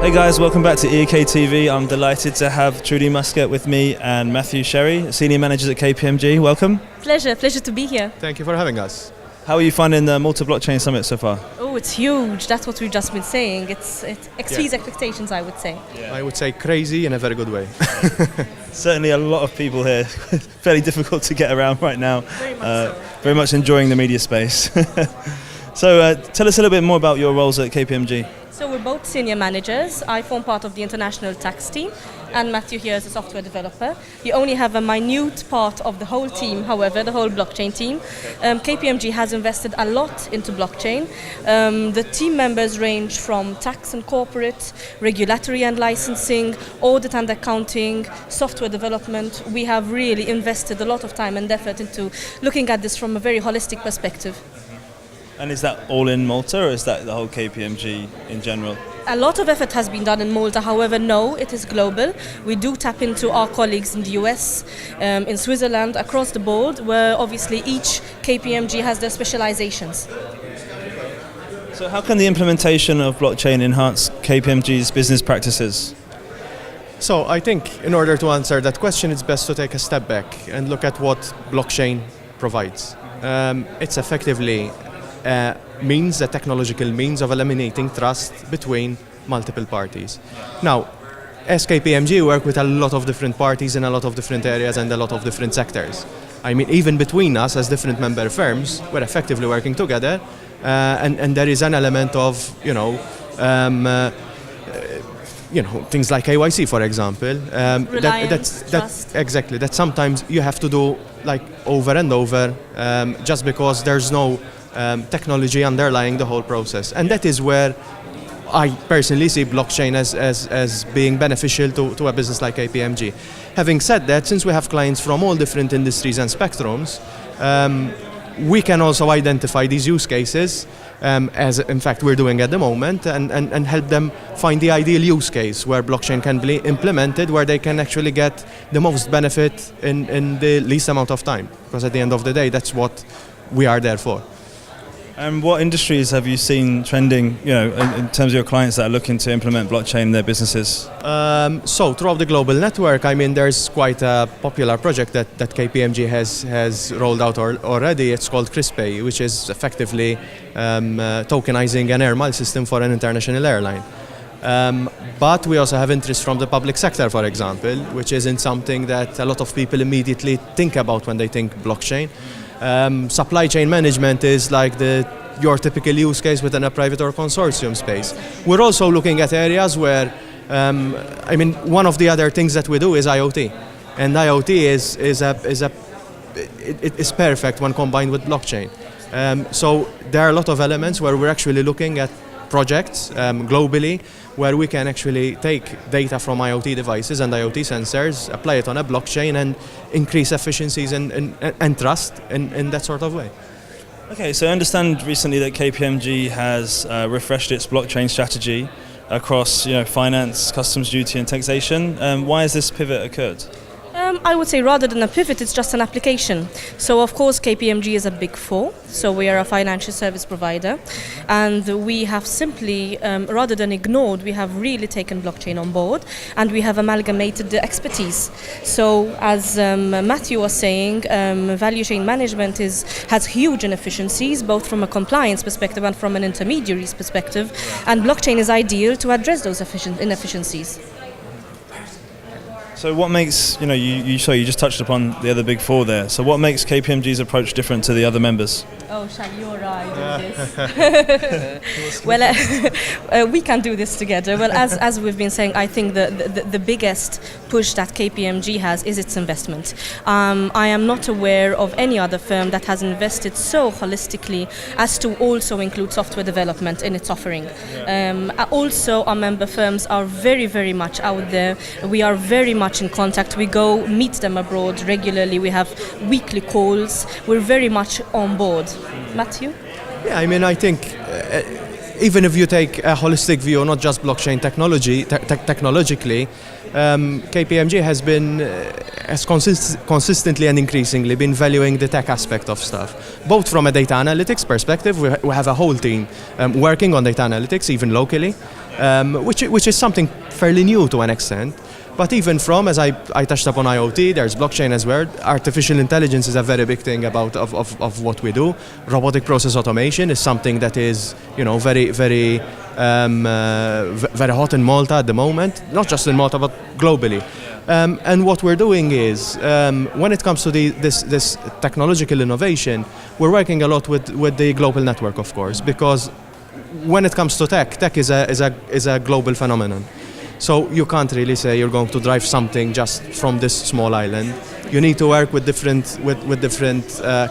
Hey guys, welcome back to EK TV. I'm delighted to have Trudy Muscat with me and Matthew Scerri, Senior Managers at KPMG. Welcome. Pleasure to be here. Thank you for having us. How are you finding the Malta Blockchain Summit so far? Oh, it's huge. That's what we've just been saying. It exceeds expectations, I would say. Yeah. I would say crazy in a very good way. Certainly a lot of people here. Fairly difficult to get around right now. Very much so. Very much enjoying the media space. So tell us a little bit more about your roles at KPMG. So we're both senior managers. I form part of the international tax team, and Matthew here is a software developer. You only have a minute part of the whole team, however, the whole blockchain team. KPMG has invested a lot into blockchain. The team members range from tax and corporate, regulatory and licensing, audit and accounting, software development. We have really invested a lot of time and effort into looking at this from a very holistic perspective. And is that all in Malta, or is that the whole KPMG in general? A lot of effort has been done in Malta, however, no, it is global. We do tap into our colleagues in the US, in Switzerland, across the board, where obviously each KPMG has their specializations. So how can the implementation of blockchain enhance KPMG's business practices? So I think in order to answer that question, it's best to take a step back and look at what blockchain provides. It's effectively a technological means of eliminating trust between multiple parties. Now, as KPMG, we work with a lot of different parties in a lot of different areas and a lot of different sectors. I mean, even between us as different member firms, we're effectively working together, and there is an element of, things like KYC, for example. Trust. Exactly. That sometimes you have to do like over and over, just because there's no technology underlying the whole process. And that is where I personally see blockchain as being beneficial to a business like KPMG. Having said that, since we have clients from all different industries and spectrums, we can also identify these use cases, as in fact we're doing at the moment, and help them find the ideal use case where blockchain can be implemented, where they can actually get the most benefit in the least amount of time. Because at the end of the day, that's what we are there for. And what industries have you seen trending, in terms of your clients that are looking to implement blockchain in their businesses? So throughout the global network, I mean, there's quite a popular project that KPMG has rolled out already. It's called CRISPay, which is effectively tokenizing an air mile system for an international airline. But we also have interest from the public sector, for example, which isn't something that a lot of people immediately think about when they think blockchain. Supply chain management is like your typical use case within a private or consortium space. We're also looking at areas where, one of the other things that we do is IoT, and IoT is perfect when combined with blockchain. So there are a lot of elements where we're actually looking at projects globally where we can actually take data from IoT devices and IoT sensors, apply it on a blockchain, and increase efficiencies and trust in that sort of way. Okay, so I understand recently that KPMG has refreshed its blockchain strategy across finance, customs duty and taxation. Why has this pivot occurred? I would say rather than a pivot, it's just an application. So of course KPMG is a big four, so we are a financial service provider, and we have simply, rather than ignored, we have really taken blockchain on board, and we have amalgamated the expertise. So as Matthew was saying, value chain management has huge inefficiencies, both from a compliance perspective and from an intermediary's perspective, and blockchain is ideal to address those inefficiencies. So what makes, you just touched upon the other big four there. So what makes KPMG's approach different to the other members? Oh, shall you or I do this? Well, we can do this together. Well, as we've been saying, I think the biggest push that KPMG has is its investment. I am not aware of any other firm that has invested so holistically as to also include software development in its offering. Also, our member firms are very, very much out there. We are very much in contact. We go meet them abroad regularly. We have weekly calls. We're very much on board. Matthew? Yeah, I think even if you take a holistic view, not just blockchain technologically, KPMG has consistently and increasingly been valuing the tech aspect of stuff. Both from a data analytics perspective, we have a whole team working on data analytics, even locally, which is something fairly new to an extent. But even from, as I touched upon IoT, there's blockchain as well. Artificial intelligence is a very big thing of what we do. Robotic process automation is something that is, very hot in Malta at the moment. Not just in Malta, but globally. And what we're doing is, when it comes to this technological innovation, we're working a lot with the global network, of course, because when it comes to tech is a global phenomenon. So you can't really say you're going to drive something just from this small island. You need to work with different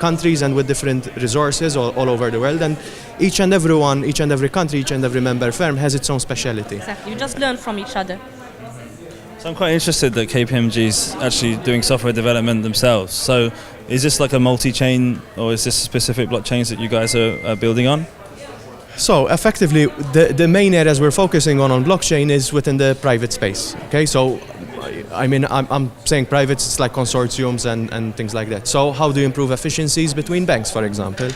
countries and with different resources all over the world. And each and every country, each and every member firm has its own speciality. Exactly. You just learn from each other. So I'm quite interested that KPMG is actually doing software development themselves. So is this like a multi-chain, or is this specific blockchains that you guys are building on? So effectively, the main areas we're focusing on blockchain is within the private space. Okay, so I mean, I'm saying private, it's like consortiums and things like that. So how do you improve efficiencies between banks, for example?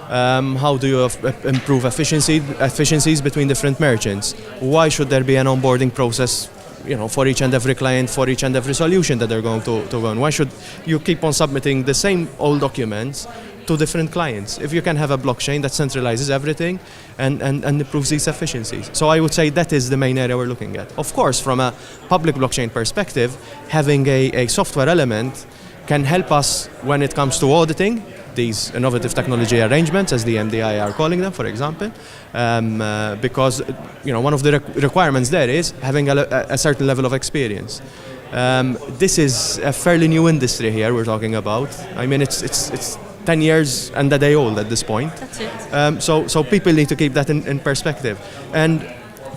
How do you improve efficiencies between different merchants? Why should there be an onboarding process, for each and every client, for each and every solution that they're going to go on? Why should you keep on submitting the same old documents to different clients if you can have a blockchain that centralizes everything and improves these efficiencies? So I would say that is the main area we're looking at. Of course, from a public blockchain perspective, having a software element can help us when it comes to auditing these innovative technology arrangements, as the MDI are calling them, for example, because one of the requirements there is having a certain level of experience. This is a fairly new industry here we're talking about. I mean, it's 10 years and a day old at this point. That's it. So people need to keep that in perspective. And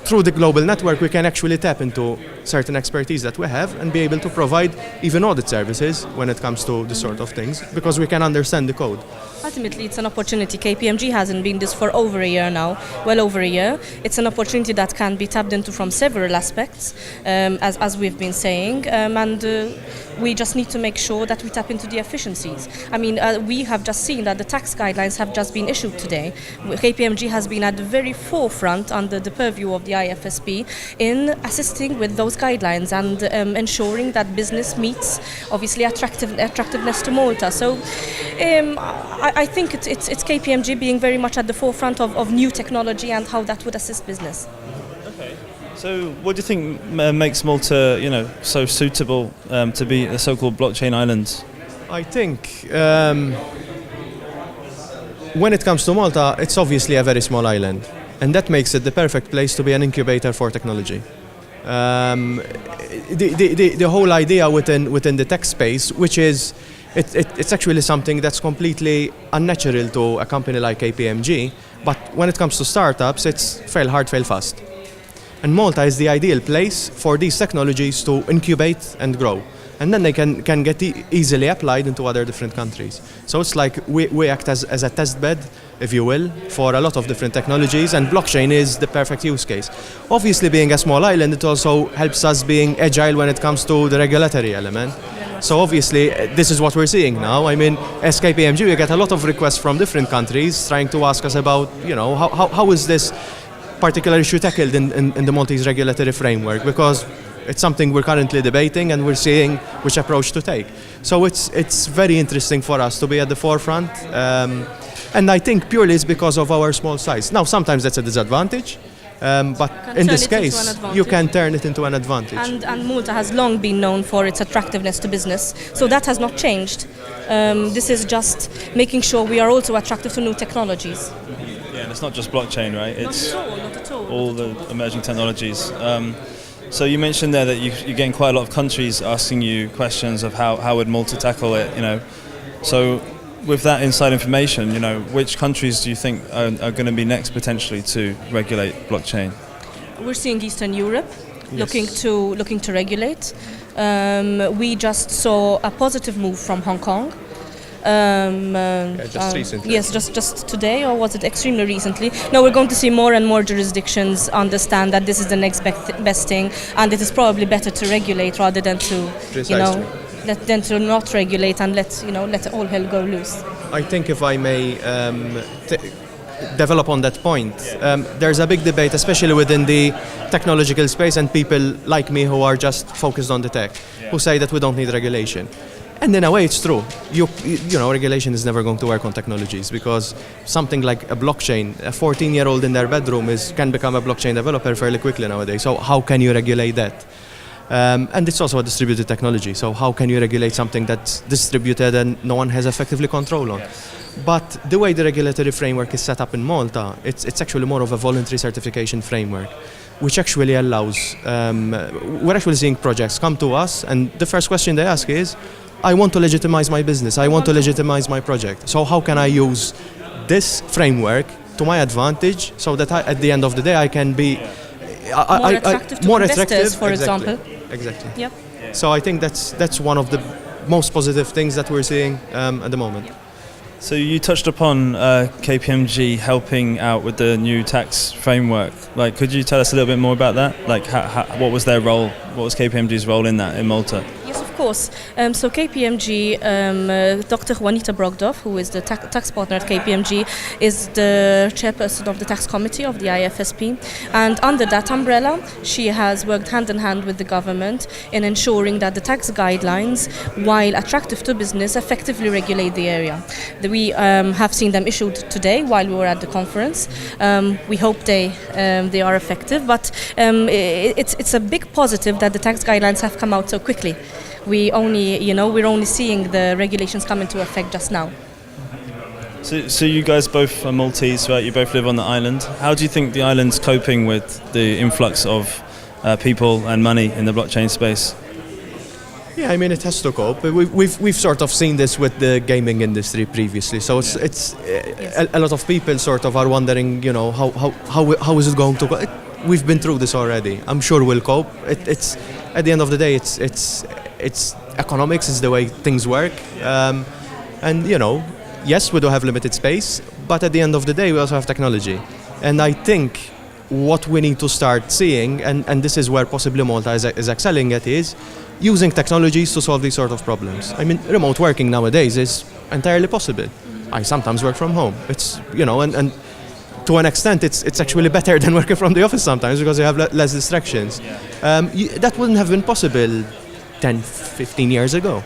through the global network, we can actually tap into certain expertise that we have and be able to provide even audit services when it comes to this sort of things, because we can understand the code. Ultimately, it's an opportunity. KPMG hasn't been this for over a year now, well over a year. It's an opportunity that can be tapped into from several aspects, as we've been saying, and we just need to make sure that we tap into the efficiencies. I mean, we have just seen that the tax guidelines have just been issued today. KPMG has been at the very forefront under the purview of the IFSP in assisting with those guidelines and ensuring that business meets, obviously, attractiveness to Malta. So I think it's KPMG being very much at the forefront of new technology and how that would assist business. Okay. So what do you think makes Malta, so suitable to be a so-called blockchain island? I think when it comes to Malta, it's obviously a very small island, and that makes it the perfect place to be an incubator for technology. The whole idea within the tech space, which is it's actually something that's completely unnatural to a company like KPMG, but when it comes to startups, it's fail hard, fail fast. And Malta is the ideal place for these technologies to incubate and grow. And then they can get easily applied into other different countries. So it's like we act as a test bed, if you will, for a lot of different technologies, and blockchain is the perfect use case. Obviously, being a small island, it also helps us being agile when it comes to the regulatory element. So obviously, this is what we're seeing now. I mean, as KPMG, we get a lot of requests from different countries trying to ask us about, how is this particular issue tackled in the Maltese regulatory framework, because it's something we're currently debating and we're seeing which approach to take. So it's very interesting for us to be at the forefront, and I think purely it's because of our small size. Now, sometimes that's a disadvantage, but in this case, you can turn it into an advantage. And Malta has long been known for its attractiveness to business, so that has not changed. This is just making sure we are also attractive to new technologies. Yeah, and it's not just blockchain, right? It's not at all. All the emerging technologies. So you mentioned there that you're getting quite a lot of countries asking you questions of how would Malta tackle it, So with that inside information, which countries do you think are going to be next potentially to regulate blockchain? We're seeing Eastern Europe looking to regulate. We just saw a positive move from Hong Kong. Just recently. Yes, just today, or was it extremely recently? No, we're going to see more and more jurisdictions understand that this is the next best thing, and it is probably better to regulate rather than to, than to not regulate and let all hell go loose. I think if I may develop on that point. There's a big debate, especially within the technological space, and people like me who are just focused on the tech, who say that we don't need regulation. And in a way, it's true. You know, regulation is never going to work on technologies, because something like a blockchain, a 14-year-old in their bedroom can become a blockchain developer fairly quickly nowadays. So how can you regulate that? And it's also a distributed technology. So how can you regulate something that's distributed and no one has effectively control on? But the way the regulatory framework is set up in Malta, it's actually more of a voluntary certification framework, which actually allows, we're actually seeing projects come to us, and the first question they ask is, I want to legitimize my business, I want to legitimize my project. So how can I use this framework to my advantage, so that at the end of the day I can be more attractive to investors, for example. Exactly. Yep. So I think that's one of the most positive things that we're seeing at the moment. So you touched upon KPMG helping out with the new tax framework. Like, could you tell us a little bit more about that? Like, what was their role? What was KPMG's role in that in Malta? Yes, of course. So KPMG, Dr. Juanita Brogdorf, who is the tax partner at KPMG, is the chairperson of the tax committee of the IFSP. And under that umbrella, she has worked hand in hand with the government in ensuring that the tax guidelines, while attractive to business, effectively regulate the area. We have seen them issued today while we were at the conference. We hope they are effective, but it's a big positive that the tax guidelines have come out so quickly. We're only seeing the regulations come into effect just now. So you guys both are Maltese, right? You both live on the island. How do you think the island's coping with the influx of people and money in the blockchain space? Yeah, I mean, it has to cope. We've sort of seen this with the gaming industry previously. So it's a lot of people sort of are wondering, you know, how is it going to go? We've been through this already. I'm sure we'll cope. It's at the end of the day, it's economics. It's the way things work. And you know, yes, we do have limited space, but at the end of the day, we also have technology. And I think what we need to start seeing, and this is where possibly Malta is excelling at, is using technologies to solve these sort of problems. I mean, remote working nowadays is entirely possible. I sometimes work from home. It's, you know, and to an extent, it's actually better than working from the office sometimes, because you have less distractions. That wouldn't have been possible 10, 15 years ago.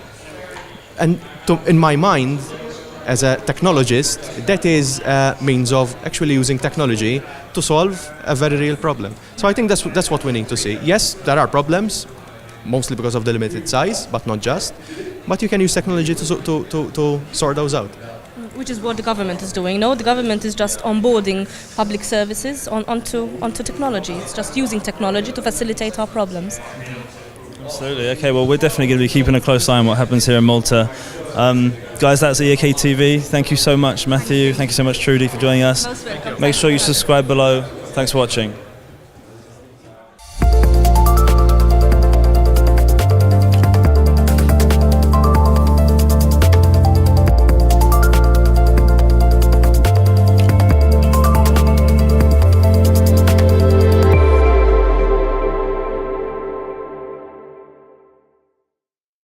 And in my mind, as a technologist, that is a means of actually using technology to solve a very real problem. So I think that's what we need to see. Yes, there are problems, mostly because of the limited size, but not just. But you can use technology to sort those out. Which is what the government is doing. No, the government is just onboarding public services onto technology. It's just using technology to facilitate our problems. Absolutely. Okay, well, we're definitely going to be keeping a close eye on what happens here in Malta. Guys, that's EAK TV. Thank you so much, Matthew. Thank you so much, Trudy, for joining us. Most welcome. Make sure you subscribe below. Thanks for watching.